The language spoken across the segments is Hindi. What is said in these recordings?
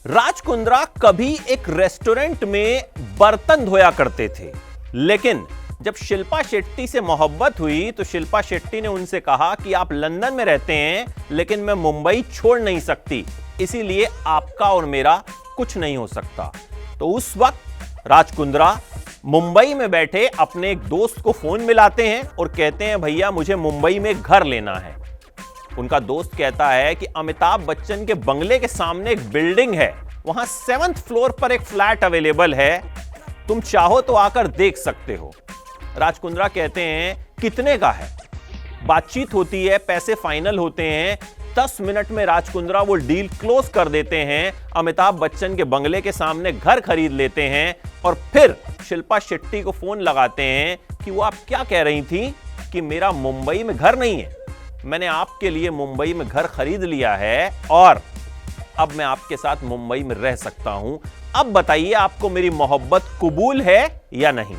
राज कुंद्रा कभी एक रेस्टोरेंट में बर्तन धोया करते थे, लेकिन जब शिल्पा शेट्टी से मोहब्बत हुई तो शिल्पा शेट्टी ने उनसे कहा कि आप लंदन में रहते हैं लेकिन मैं मुंबई छोड़ नहीं सकती, इसीलिए आपका और मेरा कुछ नहीं हो सकता। तो उस वक्त राज कुंद्रा मुंबई में बैठे अपने एक दोस्त को फोन मिलाते हैं और कहते हैं भैया मुझे मुंबई में घर लेना है। उनका दोस्त कहता है कि अमिताभ बच्चन के बंगले के सामने एक बिल्डिंग है, वहां 7th फ्लोर पर एक फ्लैट अवेलेबल है, तुम चाहो तो आकर देख सकते हो। राज कुंद्रा कहते हैं कितने का है? बातचीत होती है, पैसे फाइनल होते हैं, 10 मिनट में राज कुंद्रा वो डील क्लोज कर देते हैं, अमिताभ बच्चन के बंगले के सामने घर खरीद लेते हैं और फिर शिल्पा शेट्टी को फोन लगाते हैं कि वो आप क्या कह रही थी कि मेरा मुंबई में घर नहीं है, मैंने आपके लिए मुंबई में घर खरीद लिया है और अब मैं आपके साथ मुंबई में रह सकता हूं, अब बताइए आपको मेरी मोहब्बत कबूल है या नहीं।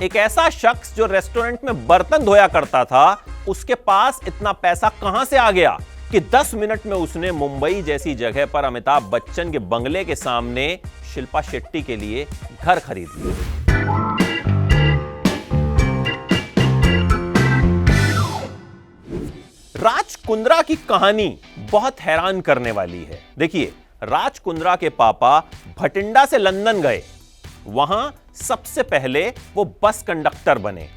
एक ऐसा शख्स जो रेस्टोरेंट में बर्तन धोया करता था, उसके पास इतना पैसा कहां से आ गया कि 10 मिनट में उसने मुंबई जैसी जगह पर अमिताभ बच्चन के बंगले के सामने शिल्पा शेट्टी के लिए घर खरीद लिया। राज कुंद्रा की कहानी बहुत हैरान करने वाली है। देखिए, राज कुंद्रा के पापा भटिंडा से लंदन गए, वहां सबसे पहले वो बस कंडक्टर बने,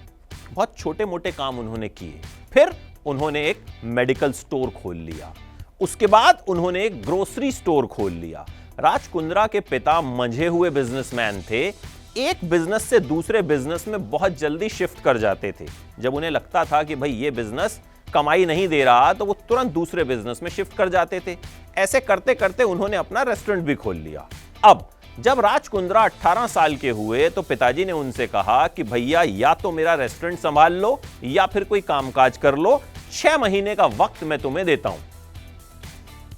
बहुत छोटे मोटे काम उन्होंने किए, फिर उन्होंने एक मेडिकल स्टोर खोल लिया, उसके बाद उन्होंने एक ग्रोसरी स्टोर खोल लिया। राज कुंद्रा के पिता मंझे हुए बिजनेसमैन थे, एक बिजनेस से दूसरे बिजनेस में बहुत जल्दी शिफ्ट कर जाते थे। जब उन्हें लगता था कि भाई ये बिजनेस कमाई नहीं दे रहा तो वो तुरंत दूसरे बिजनेस में शिफ्ट कर जाते थे। ऐसे करते करते उन्होंने अपना रेस्टोरेंट भी खोल लिया। अब जब राज कुंद्रा 18 साल के हुए तो पिताजी ने उनसे कहा कि भैया या तो मेरा रेस्टोरेंट संभाल लो या फिर कोई कामकाज कर लो, 6 महीने का वक्त मैं तुम्हें देता हूं।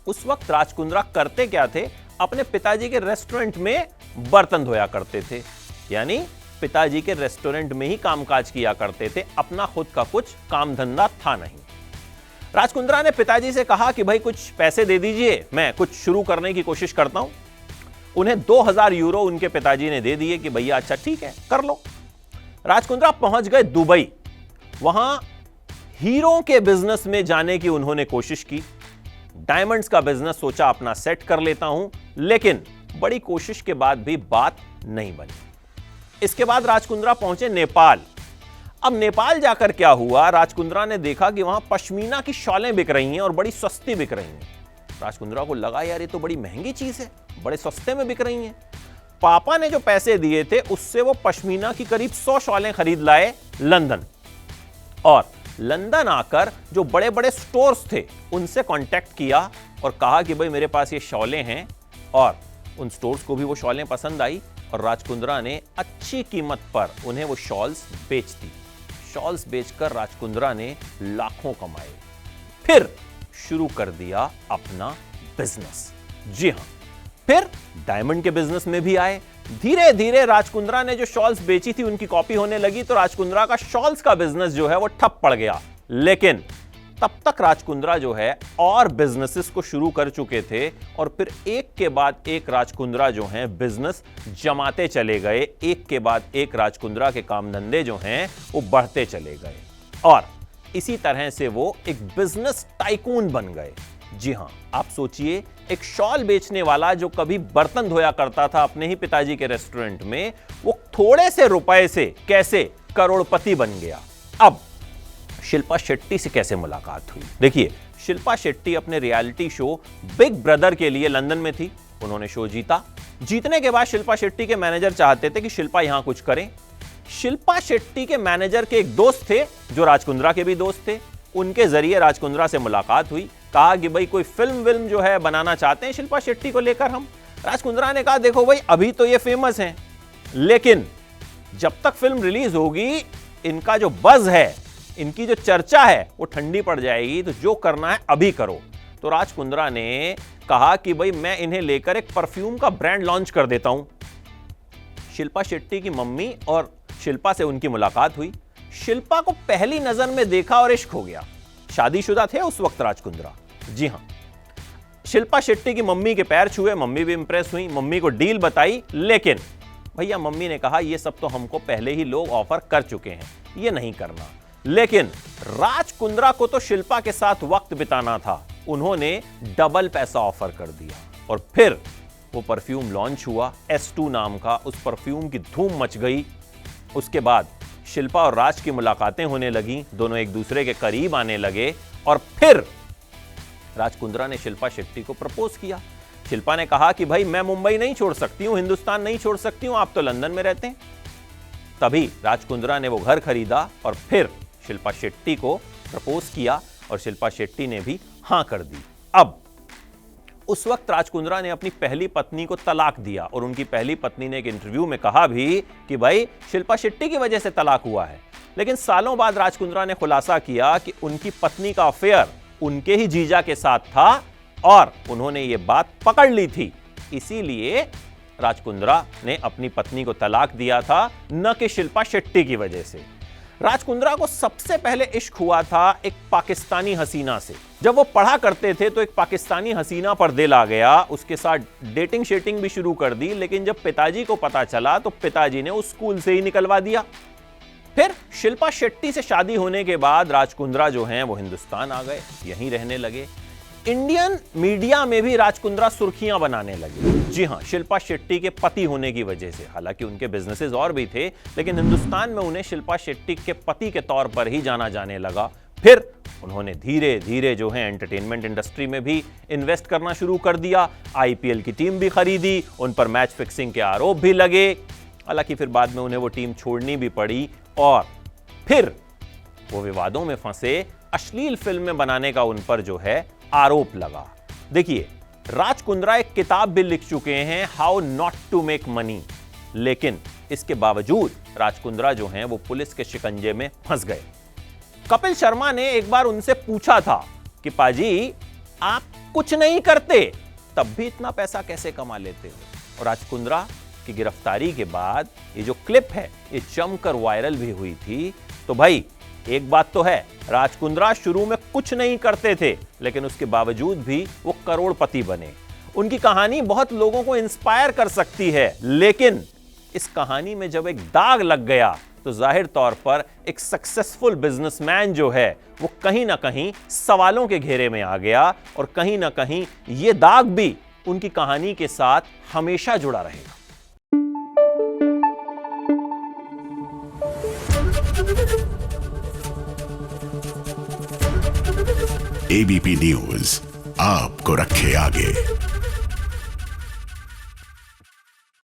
उस वक्त राज कुंद्रा करते क्या थे? अपने पिताजी के रेस्टोरेंट में बर्तन धोया करते थे, यानी पिताजी के रेस्टोरेंट में ही कामकाज किया करते थे, अपना खुद का कुछ काम धंधा था नहीं। राज कुंद्रा ने पिताजी से कहा कि भाई कुछ पैसे दे दीजिए, मैं कुछ शुरू करने की कोशिश करता हूं। उन्हें 2000 यूरो उनके पिताजी ने दे दिए कि भैया अच्छा ठीक है कर लो। राज कुंद्रा पहुंच गए दुबई, वहां हीरो के बिजनेस में जाने की उन्होंने कोशिश की, डायमंड्स का बिजनेस सोचा अपना सेट कर लेता हूं, लेकिन बड़ी कोशिश के बाद भी बात नहीं बनी। इसके बाद राज कुंद्रा पहुंचे नेपाल। अब नेपाल जाकर क्या हुआ? राज कुंद्रा ने देखा कि वहां पश्मीना की शॉलें बिक रही हैं और बड़ी सस्ती बिक रही हैं। राज कुंद्रा को लगा यार ये तो बड़ी महंगी चीज है, बड़े सस्ते में बिक रही हैं। पापा ने जो पैसे दिए थे उससे वो पश्मीना की करीब 100 शॉलें खरीद लाए लंदन, और लंदन आकर जो बड़े बड़े स्टोर्स थे उनसे कांटेक्ट किया और कहा कि भाई मेरे पास ये शॉलें हैं, और उन स्टोर्स को भी वो शॉलें पसंद आई और राज कुंद्रा ने अच्छी कीमत पर उन्हें वो शॉल्स बेच दी। शॉल्स बेचकर राज कुंद्रा ने लाखों कमाए, फिर शुरू कर दिया अपना बिजनेस। जी हां, फिर डायमंड के बिजनेस में भी आए। धीरे धीरे राज कुंद्रा ने जो शॉल्स बेची थी उनकी कॉपी होने लगी, तो राज कुंद्रा का शॉल्स का बिजनेस जो है वो ठप पड़ गया। लेकिन तब तक राज कुंद्रा जो है और बिजनेसेस को शुरू कर चुके थे, और फिर एक के बाद एक राज कुंद्रा जो हैं बिजनेस जमाते चले गए, एक के बाद एक राज कुंद्रा के काम धंधे जो हैं वो बढ़ते चले गए, और इसी तरह से वो एक बिजनेस टाइकून बन गए। जी हां, आप सोचिए, एक शॉल बेचने वाला जो कभी बर्तन धोया करता था अपने ही पिताजी के रेस्टोरेंट में, वो थोड़े से रुपए से कैसे करोड़पति बन गया। अब शिल्पा शेट्टी से कैसे मुलाकात हुई? देखिए, शिल्पा शेट्टी अपने रियलिटी शो बिग ब्रदर के लिए लंदन में थी, उन्होंने शो जीता। जीतने के बाद शिल्पा शेट्टी के मैनेजर चाहते थे कि शिल्पा यहां कुछ करें। शिल्पा शेट्टी के मैनेजर के एक दोस्त थे जो राज कुंद्रा के भी दोस्त थे, उनके जरिए राज कुंद्रा से मुलाकात हुई। कहा कि भाई कोई फिल्म जो है बनाना चाहते हैं शिल्पा शेट्टी को लेकर हम। राज कुंद्रा ने कहा देखो भाई अभी तो ये फेमस हैं, लेकिन जब तक फिल्म रिलीज होगी इनका जो बज़ है, इनकी जो चर्चा है वो ठंडी पड़ जाएगी, तो जो करना है अभी करो। तो राज कुंद्रा ने कहा कि भाई मैं इन्हें लेकर एक परफ्यूम का ब्रांड लॉन्च कर देता हूं। शिल्पा शेट्टी की मम्मी और शिल्पा से उनकी मुलाकात हुई। शिल्पा को पहली नजर में देखा और इश्क हो गया। शादीशुदा थे उस वक्त राज कुंद्रा। जी हां, शिल्पा शेट्टी की मम्मी के पैर छुए, मम्मी भी इंप्रेस हुई, मम्मी को डील बताई, लेकिन भैया मम्मी ने कहा ये सब तो हमको पहले ही लोग ऑफर कर चुके हैं, ये नहीं करना। लेकिन राज कुंद्रा को तो शिल्पा के साथ वक्त बिताना था, उन्होंने डबल पैसा ऑफर कर दिया और फिर वो परफ्यूम लॉन्च हुआ S2 नाम का, उस परफ्यूम की धूम मच गई। उसके बाद शिल्पा और राज की मुलाकातें होने लगी, दोनों एक दूसरे के करीब आने लगे और फिर राज कुंद्रा ने शिल्पा शेट्टी को प्रपोज किया। शिल्पा ने कहा कि भाई मैं मुंबई नहीं छोड़ सकती हूं, हिंदुस्तान नहीं छोड़ सकती हूं, आप तो लंदन में रहते हैं। तभी राज कुंद्रा ने वो घर खरीदा और फिर शिल्पा शेट्टी को प्रपोज किया और शिल्पा शेट्टी ने भी हां कर दी। अब उस वक्त राज कुंद्रा ने अपनी पहली पत्नी को तलाक दिया और उनकी पहली पत्नी ने एक इंटरव्यू में कहा भी कि भाई शिल्पा शेट्टी की वजह से तलाक हुआ है। लेकिन सालों बाद राज कुंद्रा ने खुलासा किया कि उनकी पत्नी का अफेयर उनके ही जीजा के साथ था और उन्होंने ये बात पकड़ ली थी, इसीलिए राज कुंद्रा ने अपनी पत्नी को तलाक दिया था, न कि शिल्पा शेट्टी की वजह से। राज कुंद्रा को सबसे पहले इश्क हुआ था एक पाकिस्तानी हसीना से। जब वो पढ़ा करते थे तो एक पाकिस्तानी हसीना पर दिल आ गया, उसके साथ डेटिंग शेटिंग भी शुरू कर दी, लेकिन जब पिताजी को पता चला तो पिताजी ने उस स्कूल से ही निकलवा दिया। फिर शिल्पा शेट्टी से शादी होने के बाद राज कुंद्रा जो हैं वो हिंदुस्तान आ गए, यहीं रहने लगे। इंडियन मीडिया में भी राज कुंद्रा सुर्खियां बनाने लगे। जी हां, शिल्पा शेट्टी के पति होने की वजह से। हालांकि उनके बिजनेसेस और भी थे, लेकिन हिंदुस्तान में उन्हें शिल्पा शेट्टी के पति के तौर पर ही जाना जाने लगा। फिर उन्होंने धीरे धीरे जो है एंटरटेनमेंट इंडस्ट्री में भी इन्वेस्ट करना शुरू कर दिया। आईपीएल की टीम भी खरीदी, उन पर मैच फिक्सिंग के आरोप भी लगे। हालांकि फिर बाद में उन्हें वो टीम छोड़नी भी पड़ी और फिर वो विवादों में फंसे, अश्लील फिल्में बनाने का उन पर जो है आरोप लगा। देखिए, राज कुंद्रा एक किताब भी लिख चुके हैं, how not to make money, लेकिन इसके बावजूद राज कुंद्रा जो हैं वो पुलिस के शिकंजे में फंस गए। कपिल शर्मा ने एक बार उनसे पूछा था कि पाजी आप कुछ नहीं करते तब भी इतना पैसा कैसे कमा लेते हो। और राज कुंद्रा की गिरफ्तारी के बाद ये जो क्लिप है ये जमकर वायरल भी हुई थी। तो भाई एक बात तो है, राज कुंद्रा शुरू में कुछ नहीं करते थे, लेकिन उसके बावजूद भी वो करोड़पति बने। उनकी कहानी बहुत लोगों को इंस्पायर कर सकती है, लेकिन इस कहानी में जब एक दाग लग गया तो जाहिर तौर पर एक सक्सेसफुल बिजनेसमैन जो है वो कहीं ना कहीं सवालों के घेरे में आ गया और कहीं ना कहीं ये दाग भी उनकी कहानी के साथ हमेशा जुड़ा रहेगा। एबीपी न्यूज आपको रखे आगे।